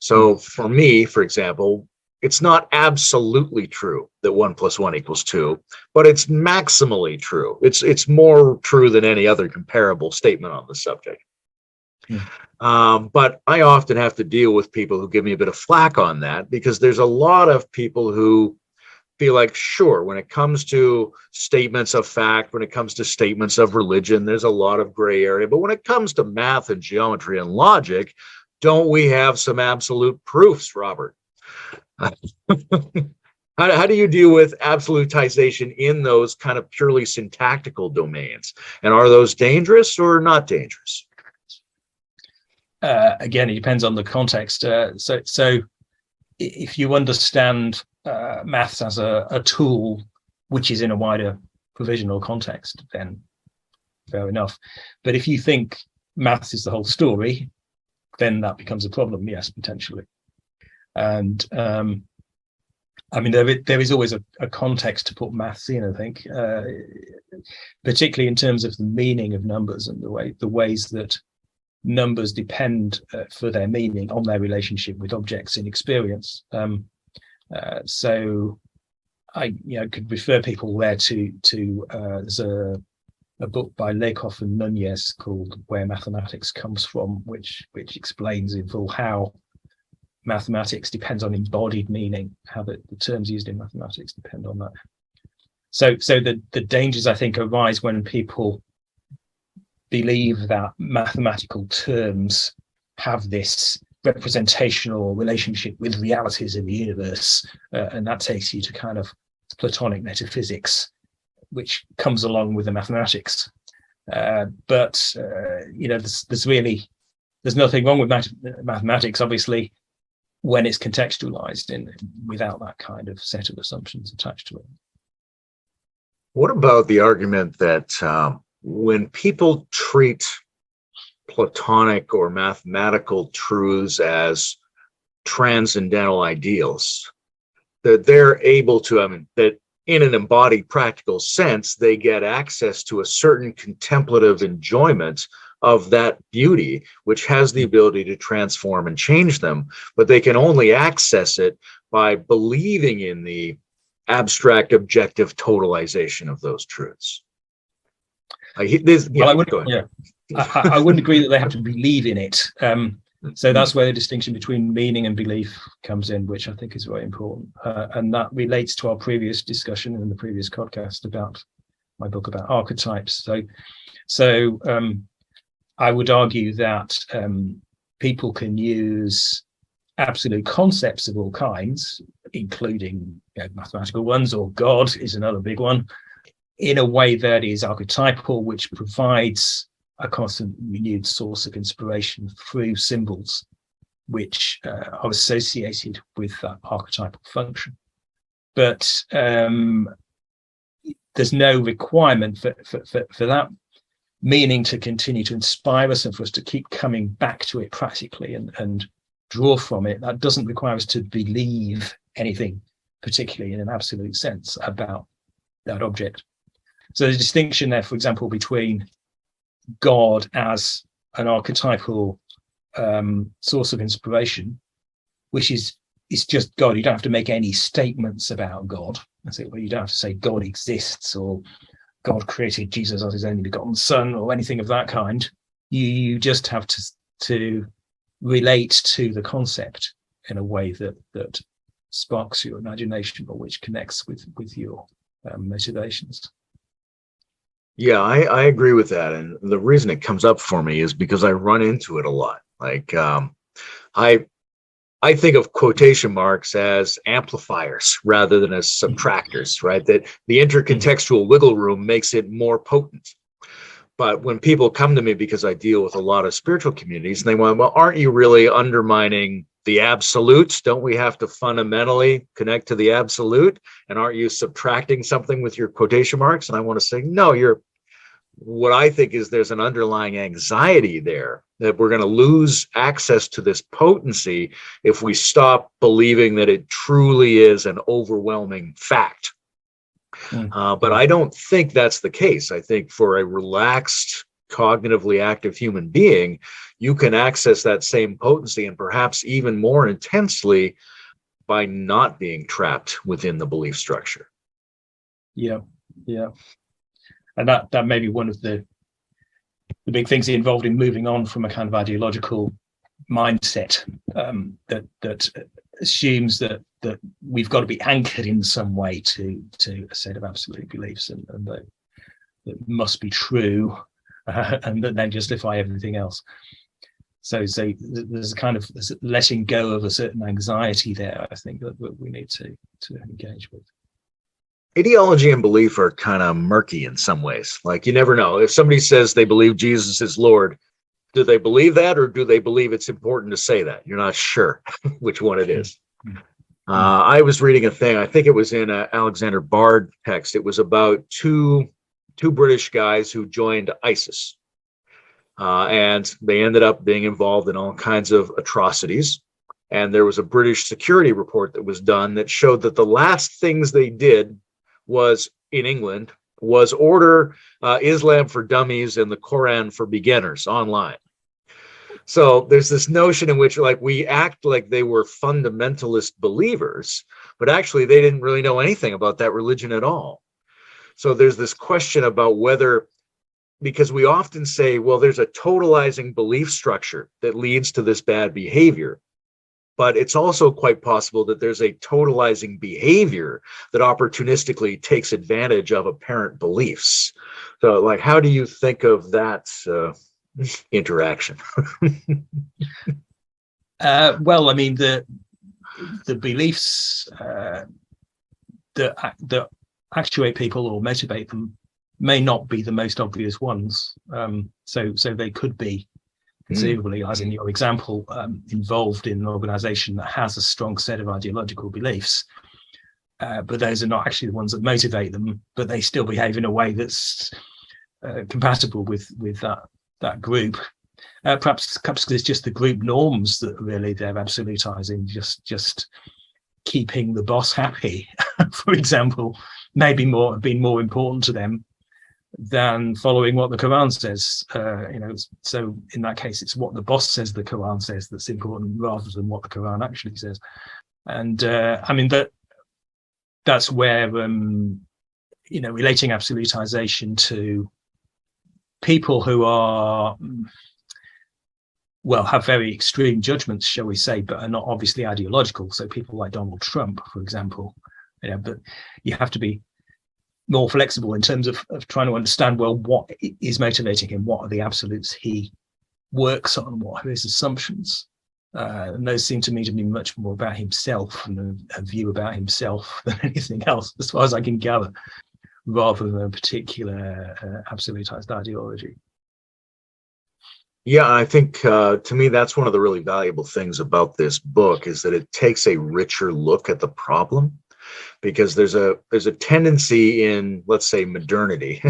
So for me, for example, it's not absolutely true that 1 + 1 = 2, but it's maximally true. It's more true than any other comparable statement on the subject. But I often have to deal with people who give me a bit of flack on that, because there's a lot of people who feel like, sure, when it comes to statements of fact, when it comes to statements of religion, there's a lot of gray area. But when it comes to math and geometry and logic, don't we have some absolute proofs, Robert? How do you deal with absolutization in those kind of purely syntactical domains? And are those dangerous or not dangerous? Again, it depends on the context. So if you understand maths as a tool which is in a wider provisional context, then fair enough. But if you think maths is the whole story, then that becomes a problem, yes, potentially. And I mean, there is always a context to put maths in, I think, particularly in terms of the meaning of numbers and the ways that numbers depend for their meaning on their relationship with objects in experience. So I could refer people there to there's a book by Lakoff and Nunez called Where Mathematics Comes From, which explains in full how mathematics depends on embodied meaning, how the terms used in mathematics depend on that. So the dangers, I think, arise when people believe that mathematical terms have this representational relationship with realities in the universe, and that takes you to kind of Platonic metaphysics, which comes along with the mathematics. But there's nothing wrong with mathematics, obviously, when it's contextualized without that kind of set of assumptions attached to it. What about the argument that when people treat Platonic or mathematical truths as transcendental ideals, that they're able to, that in an embodied practical sense, they get access to a certain contemplative enjoyment of that beauty, which has the ability to transform and change them, but they can only access it by believing in the abstract objective totalization of those truths. I wouldn't agree that they have to believe in it. So that's where the distinction between meaning and belief comes in, which I think is very important. And that relates to our previous discussion in the previous podcast about my book about archetypes. So I would argue that people can use absolute concepts of all kinds, including mathematical ones, or God is another big one, in a way that is archetypal, which provides a constant renewed source of inspiration through symbols which are associated with that archetypal function. But there's no requirement for that meaning to continue to inspire us and for us to keep coming back to it practically and draw from it. That doesn't require us to believe anything, particularly in an absolute sense, about that object. So there's a distinction there, for example, between God as an archetypal source of inspiration, which is just God. You don't have to make any statements about God. You don't have to say God exists or God created Jesus as his only begotten son or anything of that kind. You just have to relate to the concept in a way that sparks your imagination or which connects with your motivations. Yeah, I agree with that. And the reason it comes up for me is because I run into it a lot. Like I think of quotation marks as amplifiers rather than as subtractors, right? That the intercontextual wiggle room makes it more potent. But when people come to me, because I deal with a lot of spiritual communities, and they want, well, aren't you really undermining the absolute? Don't we have to fundamentally connect to the absolute? And aren't you subtracting something with your quotation marks? And I want to say, no, what I think is there's an underlying anxiety there that we're going to lose access to this potency if we stop believing that it truly is an overwhelming fact. But I don't think that's the case. I think for a relaxed, cognitively active human being, you can access that same potency and perhaps even more intensely by not being trapped within the belief structure. Yeah. And that may be one of the big things involved in moving on from a kind of ideological mindset that assumes that we've got to be anchored in some way to a set of absolute beliefs and that must be true and that then justify everything else. So there's a kind of letting go of a certain anxiety there, I think, that we need to engage with. Ideology and belief are kind of murky in some ways. Like, you never know. If somebody says they believe Jesus is Lord, do they believe that, or do they believe it's important to say that? You're not sure which one it is. I was reading a thing, I think it was in Alexander Bard text. It was about two British guys who joined ISIS. And they ended up being involved in all kinds of atrocities. And there was a British security report that was done that showed that the last things they did was, in England, was order Islam for dummies and the Quran for beginners online. So there's this notion in which, like, we act like they were fundamentalist believers, but actually they didn't really know anything about that religion at all. So there's this question about whether, because we often say, well, there's a totalizing belief structure that leads to this bad behavior. But it's also quite possible that there's a totalizing behavior that opportunistically takes advantage of apparent beliefs. So, like, how do you think of that interaction? Well, I mean, the beliefs that actuate people or motivate them may not be the most obvious ones. So they could be, conceivably, as in your example, involved in an organization that has a strong set of ideological beliefs, but those are not actually the ones that motivate them, but they still behave in a way that's compatible with that group. Perhaps it's just the group norms that really they're absolutizing, just keeping the boss happy, for example, maybe been more important to them than following what the Quran says. So in that case, it's what the boss says the Quran says that's important rather than what the Quran actually says. And I mean, that's where relating absolutization to people who are, well, have very extreme judgments, shall we say, but are not obviously ideological. So people like Donald Trump, for example, but you have to be more flexible in terms of trying to understand, well, what is motivating him, what are the absolutes he works on, what are his assumptions, and those seem to me to be much more about himself and a view about himself than anything else, as far as I can gather, rather than a particular absolutized ideology. Yeah, I think to me that's one of the really valuable things about this book, is that it takes a richer look at the problem. Because there's a tendency in, let's say, modernity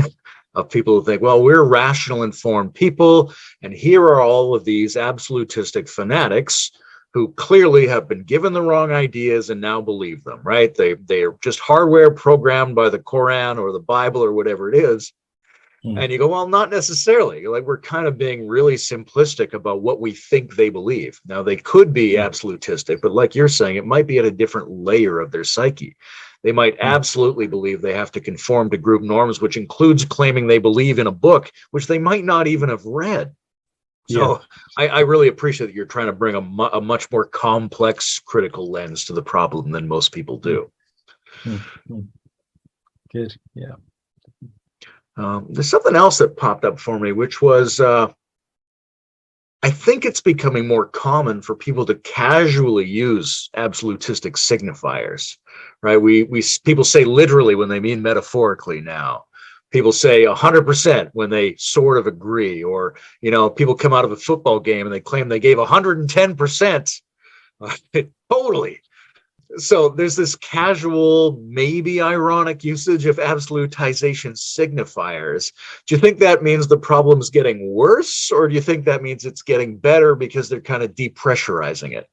of people who think, well, we're rational, informed people, and here are all of these absolutistic fanatics who clearly have been given the wrong ideas and now believe them, right? They are just hardware programmed by the Quran or the Bible or whatever it is. And you go, well, not necessarily. Like, we're kind of being really simplistic about what we think they believe. Now, they could be absolutistic, but like you're saying, it might be at a different layer of their psyche. They might absolutely believe they have to conform to group norms, which includes claiming they believe in a book, which they might not even have read. So I really appreciate that you're trying to bring a much more complex critical lens to the problem than most people do. Good, yeah. There's something else that popped up for me, which was, I think it's becoming more common for people to casually use absolutistic signifiers, right? People say literally when they mean metaphorically now. People say 100% when they sort of agree, or, people come out of a football game and they claim they gave 110%. Totally. So there's this casual, maybe ironic usage of absolutization signifiers. Do you think that means the problem's getting worse, or do you think that means it's getting better because they're kind of depressurizing it?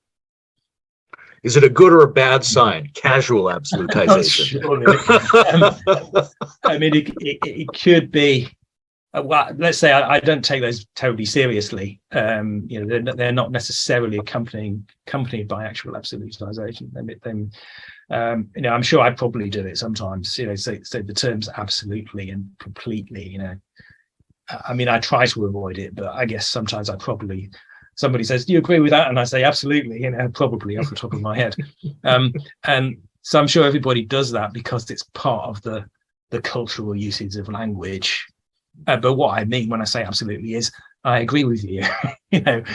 Is it a good or a bad sign? Casual absolutization. I mean, it could be. Well, let's say I don't take those terribly seriously. They're not necessarily accompanied by actual absolutization. I'm sure I probably do it sometimes. Say the terms absolutely and completely. I mean, I try to avoid it, but I guess sometimes somebody says, "Do you agree with that?" And I say, "Absolutely," probably off the top of my head. And so I'm sure everybody does that because it's part of the cultural usage of language. But what I mean when I say absolutely is I agree with you. And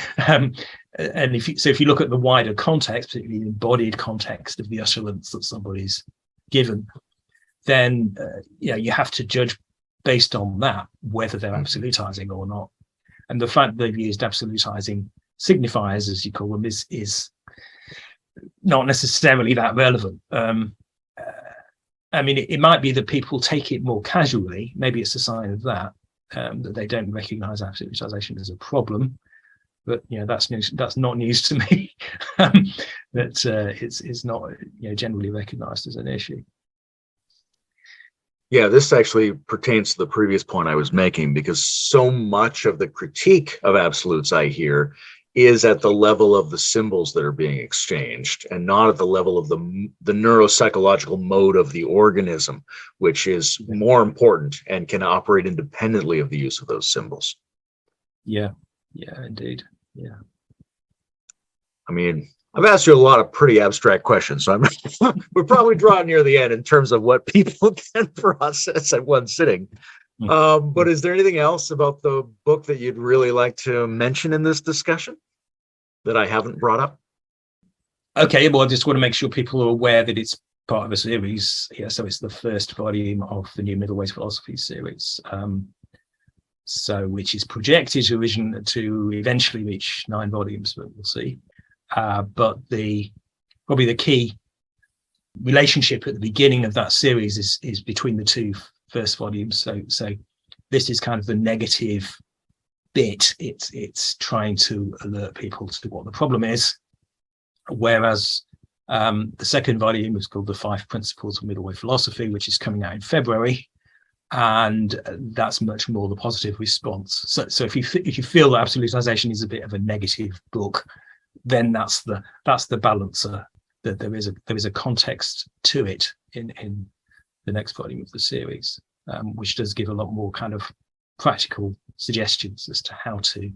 if you look at the wider context, particularly the embodied context of the utterance that somebody's given, then you have to judge based on that whether they're absolutizing or not. And the fact that they've used absolutizing signifiers, as you call them, is not necessarily that relevant. I mean, it might be that people take it more casually. Maybe it's a sign of that they don't recognize absolutization as a problem, but that's news. That's not news to me. That it's not generally recognised as an issue. Yeah, this actually pertains to the previous point I was making, because so much of the critique of absolutes I hear is at the level of the symbols that are being exchanged, and not at the level of the neuropsychological mode of the organism, which is more important and can operate independently of the use of those symbols. Yeah, indeed. Yeah. I mean, I've asked you a lot of pretty abstract questions, so we're probably drawing near the end in terms of what people can process at one sitting. But is there anything else about the book that you'd really like to mention in this discussion that I haven't brought up? Okay, well, I just want to make sure people are aware that it's part of a series. Yeah, so it's the first volume of the New Middle Ways Philosophy series, which is projected to eventually reach 9 volumes, but we'll see. But probably the key relationship at the beginning of that series is between the 2 first volumes. So this is kind of the negative bit. It's trying to alert people to what the problem is, whereas the second volume is called The 5 Principles of Middle Way Philosophy, which is coming out in February, and that's much more the positive response. So if you feel that Absolutization is a bit of a negative book, then that's the balancer, that there is a context to it in the next volume of the series, which does give a lot more kind of practical suggestions as to how to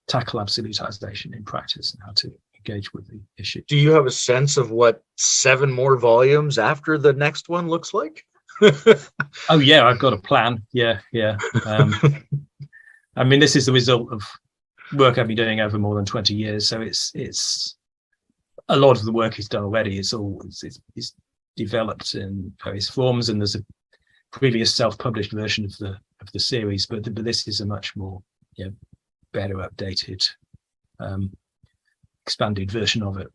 tackle absolutization in practice and how to engage with the issue. Do you have a sense of what 7 more volumes after the next one looks like? Oh yeah, I've got a plan. Yeah. I mean, this is the result of work I've been doing over more than 20 years. So it's a lot of the work is done already. It's developed in various forms, and there's a previous self-published version of the series, but this is a much more better updated, expanded version of it.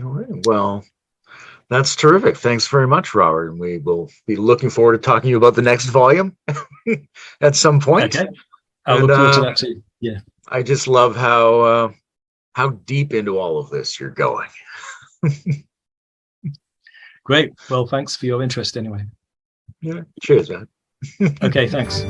All right. Well, that's terrific. Thanks very much, Robert. And we will be looking forward to talking to you about the next volume at some point. Okay. I'll look forward to that too. Yeah. I just love how deep into all of this you're going. Great. Well, thanks for your interest anyway. Yeah. Cheers, man. Okay, thanks.